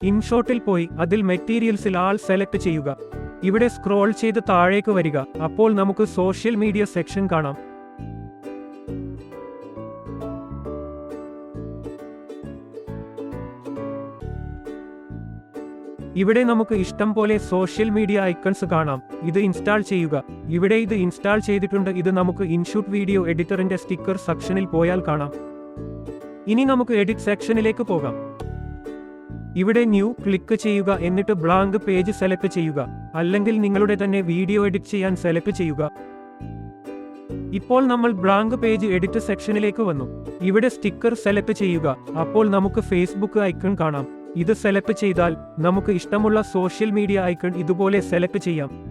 ഇൻഷോട്ടിൽ പോയി അതിൽ മെറ്റീരിയൽസിൽ ആൾ സെലക്ട് ചെയ്യുക. ഇവിടെ സ്ക്രോൾ ചെയ്ത് താഴേക്ക് വരിക. അപ്പോൾ നമുക്ക് സോഷ്യൽ മീഡിയ സെക്ഷൻ കാണാം. ഇവിടെ നമുക്ക് ഇഷ്ടം പോലെ സോഷ്യൽ മീഡിയ ഐക്കൺസ് കാണാം. ഇത് ഇൻസ്റ്റാൾ ചെയ്യുക. ഇവിടെ ഇത് ഇൻസ്റ്റാൾ ചെയ്തിട്ടുണ്ട്. ഇത് നമുക്ക് ഇൻഷൂട്ട് വീഡിയോ എഡിറ്ററിന്റെ സ്റ്റിക്കർ സെക്ഷനിൽ പോയാൽ കാണാം. ഇനി നമുക്ക് എഡിറ്റ് സെക്ഷനിലേക്ക് പോകാം. ഇവിടെ ന്യൂ ക്ലിക്ക് ചെയ്യുക. എന്നിട്ട് ബ്ലാങ്ക് പേജ് സെലക്ട് ചെയ്യുക. അല്ലെങ്കിൽ നിങ്ങളുടെ തന്നെ വീഡിയോ എഡിറ്റ് ചെയ്യാൻ സെലക്ട് ചെയ്യുക. ഇപ്പോൾ നമ്മൾ ബ്ലാങ്ക് പേജ് എഡിറ്റ് സെക്ഷനിലേക്ക് വന്നു. ഇവിടെ സ്റ്റിക്കർ സെലക്ട് ചെയ്യുക. അപ്പോൾ നമുക്ക് ഫേസ്ബുക്ക് ഐക്കൺ കാണാം. ഇത് സെലക്ട് ചെയ്താൽ നമുക്ക് ഇഷ്ടമുള്ള സോഷ്യൽ മീഡിയ ഐക്കൺ ഇതുപോലെ സെലക്ട് ചെയ്യാം.